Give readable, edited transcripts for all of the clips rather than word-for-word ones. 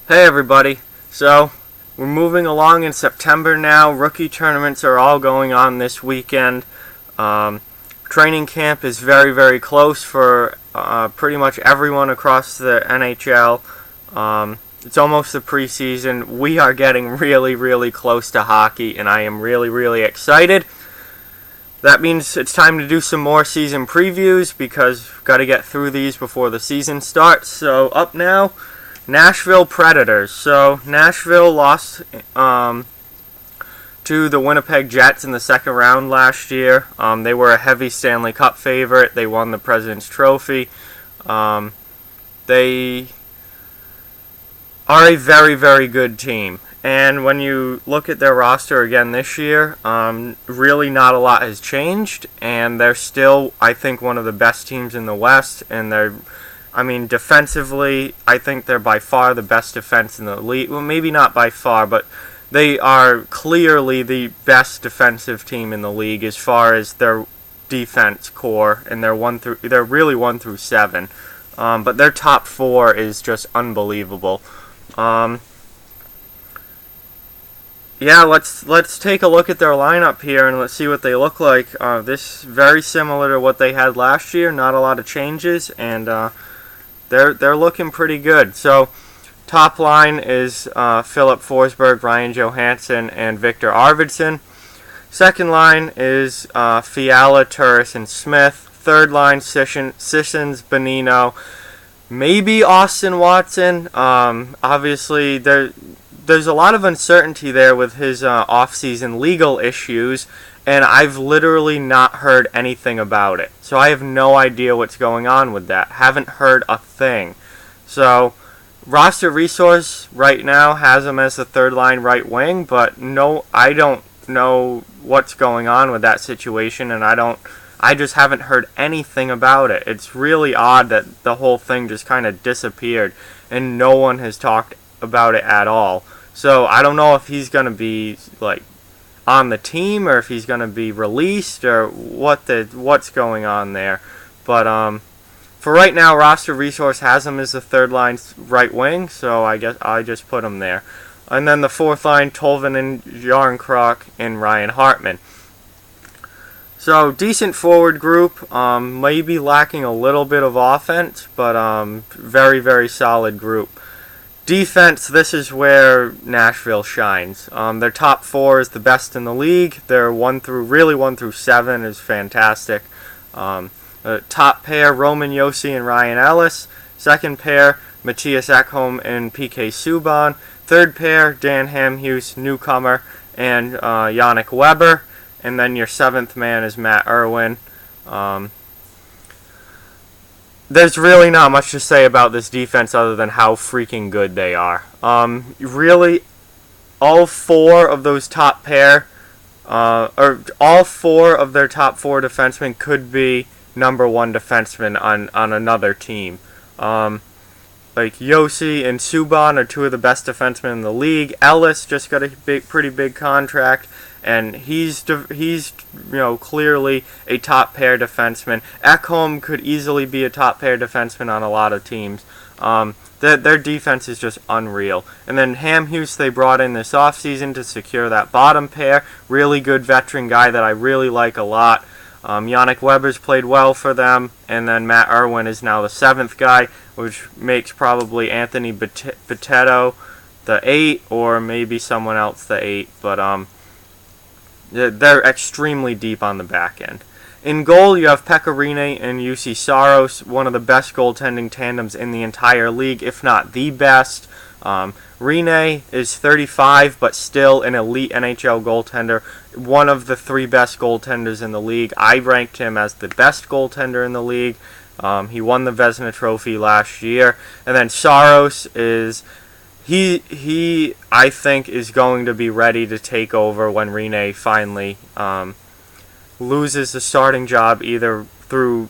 Hey everybody, so we're moving along in September now. Rookie tournaments are all going on this weekend. Training camp is very, very close for pretty much everyone across the NHL. It's almost the preseason. We are getting really, really close to hockey, and I am really, really excited. That means it's time to do some more season previews because we've got to get through these before the season starts. So up now, Nashville Predators. So Nashville lost to the Winnipeg Jets in the second round last year. They were a heavy Stanley Cup favorite. They won the President's Trophy. They are a very, very good team. And when you look at their roster again this year, really not a lot has changed. And they're still, I think, one of the best teams in the West. And defensively, I think they're by far the best defense in the league. Well, maybe not by far, but they are clearly the best defensive team in the league as far as their defense core, and they're really 1 through 7. But their top 4 is just unbelievable. Let's take a look at their lineup here and let's see what they look like. This very similar to what they had last year. Not a lot of changes, and they're looking pretty good. So, top line is Philip Forsberg, Ryan Johansson, and Victor Arvidsson. Second line is Fiala, Turris, and Smith. Third line, Sissons, Bonino, maybe Austin Watson. Obviously, there's a lot of uncertainty there with his off-season legal issues, and I've literally not heard anything about it. So I have no idea what's going on with that. Haven't heard a thing. So roster resource right now has him as the third line right wing, but no, I don't know what's going on with that situation, and I just haven't heard anything about it. It's really odd that the whole thing just kind of disappeared and no one has talked about it at all. So I don't know if he's going to be on the team or if he's going to be released or what's going on there. But for right now, roster resource has him as the third line right wing, so I guess I just put him there. And then the fourth line, Tolvanen, Jarnkrok, and Ryan Hartman. So decent forward group, maybe lacking a little bit of offense, but very, very solid group. Defense, this is where Nashville shines. Their top 4 is the best in the league. Their 1 through 7 is fantastic. Top pair, Roman Josi and Ryan Ellis. Second pair, Matthias Ekholm and PK Subban. Third pair, Dan Hamhuis, newcomer, and Yannick Weber. And then your 7th man is Matt Irwin. There's really not much to say about this defense other than how freaking good they are. Really, all 4 of those top pair, or all 4 of their top 4 defensemen could be number 1 defensemen on another team. Josi and Subban are 2 of the best defensemen in the league. Ellis just got a pretty big contract, and he's clearly a top pair defenseman. Ekholm could easily be a top pair defenseman on a lot of teams. Their defense is just unreal. And then Hamhuis they brought in this offseason to secure that bottom pair. Really good veteran guy that I really like a lot. Yannick Weber's played well for them, and then Matt Irwin is now the 7th guy, which makes probably Anthony Bitetto the 8, or maybe someone else the 8, but they're extremely deep on the back end. In goal, you have Pekka Rinne and Juuse Saros, one of the best goaltending tandems in the entire league, if not the best. Rinne is 35, but still an elite NHL goaltender, one of the 3 best goaltenders in the league. I ranked him as the best goaltender in the league. He won the Vezina Trophy last year. And then Saros is... He I think, is going to be ready to take over when Rinne finally loses the starting job, either through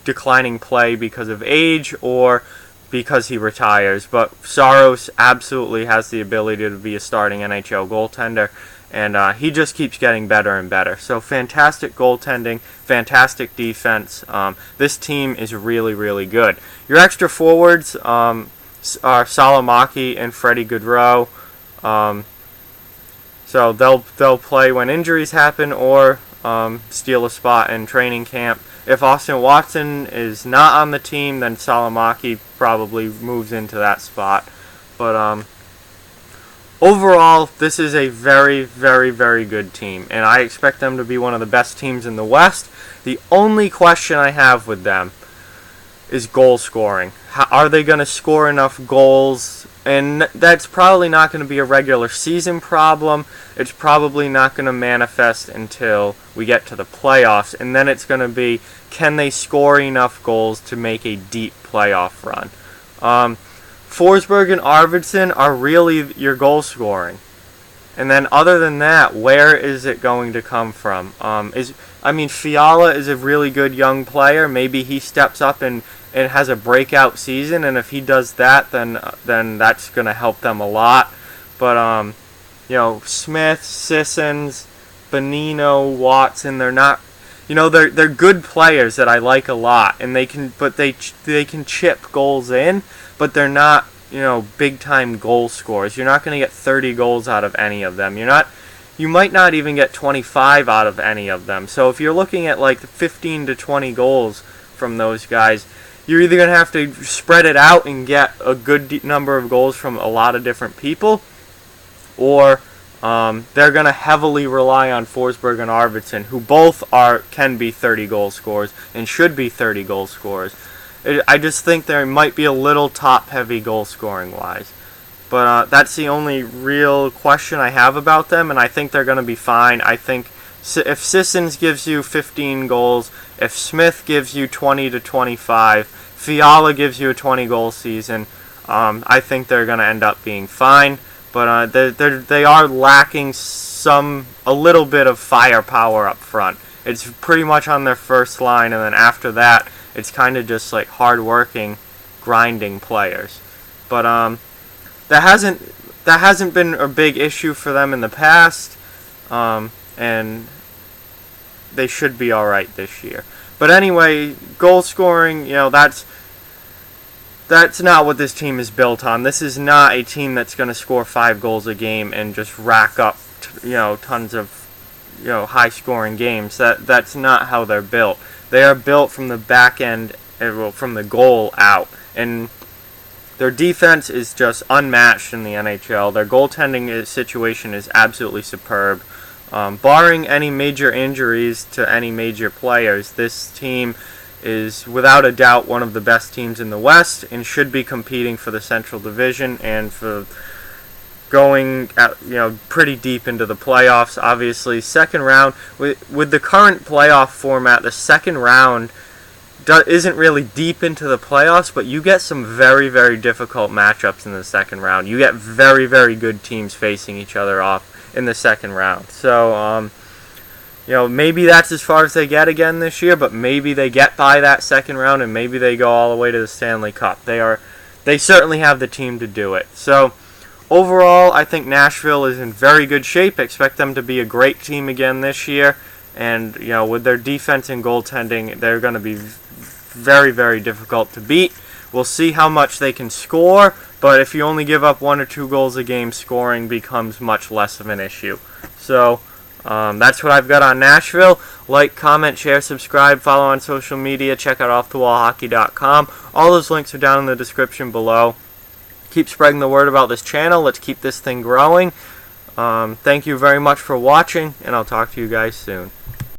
declining play because of age or because he retires. But Saros absolutely has the ability to be a starting NHL goaltender, and he just keeps getting better and better. So fantastic goaltending, fantastic defense. This team is really, really good. Your extra forwards, are Salamaki and Freddie Gaudreau. So they'll play when injuries happen or steal a spot in training camp. If Austin Watson is not on the team, then Salamaki probably moves into that spot. But overall, this is a very, very, very good team, and I expect them to be one of the best teams in the West. The only question I have with them is goal scoring. Are they going to score enough goals? And that's probably not going to be a regular season problem. It's probably not going to manifest until we get to the playoffs, and then it's going to be, can they score enough goals to make a deep playoff run? Forsberg and Arvidsson are really your goal scoring. And then other than that, where is it going to come from? Fiala is a really good young player. Maybe he steps up and has a breakout season, and if he does that, then that's going to help them a lot. But Smith, Sissons, Bonino, Watson, they're not, they're good players that I like a lot, and they can chip goals in, but they're not, big time goal scorers. You're not going to get 30 goals out of any of them. You might not even get 25 out of any of them. So if you're looking at like 15 to 20 goals from those guys, you're either going to have to spread it out and get a good number of goals from a lot of different people, or they're going to heavily rely on Forsberg and Arvidsson, who both can be 30 goal scorers and should be 30 goal scorers. I just think there might be a little top-heavy goal scoring wise. But that's the only real question I have about them, and I think they're going to be fine. I think if Sissons gives you 15 goals, if Smith gives you 20 to 25, Fiala gives you a 20-goal season, I think they're going to end up being fine. But they are lacking a little bit of firepower up front. It's pretty much on their first line, and then after that, it's kind of just like hard-working, grinding players. But that hasn't been a big issue for them in the past, and they should be all right this year. But anyway, goal scoring, that's not what this team is built on. This is not a team that's going to score 5 goals a game and just rack up, tons of, high-scoring games. That's not how they're built. They are built from the back end, from the goal out, and their defense is just unmatched in the NHL. Their goaltending situation is absolutely superb. Barring any major injuries to any major players, this team is without a doubt one of the best teams in the West and should be competing for the Central Division and for going pretty deep into the playoffs. Obviously, second round with the current playoff format, the second round isn't really deep into the playoffs, but you get some very, very difficult matchups in the second round. You get very, very good teams facing each other off in the second round. So, maybe that's as far as they get again this year, but maybe they get by that second round, and maybe they go all the way to the Stanley Cup. They certainly have the team to do it. So, overall, I think Nashville is in very good shape. I expect them to be a great team again this year. And, with their defense and goaltending, they're going to be very, very difficult to beat. We'll see how much they can score, but if you only give up 1 or 2 goals a game, scoring becomes much less of an issue. So, that's what I've got on Nashville. Like, comment, share, subscribe, follow on social media, check out offthewallhockey.com. All those links are down in the description below. Keep spreading the word about this channel. Let's keep this thing growing. Thank you very much for watching, and I'll talk to you guys soon.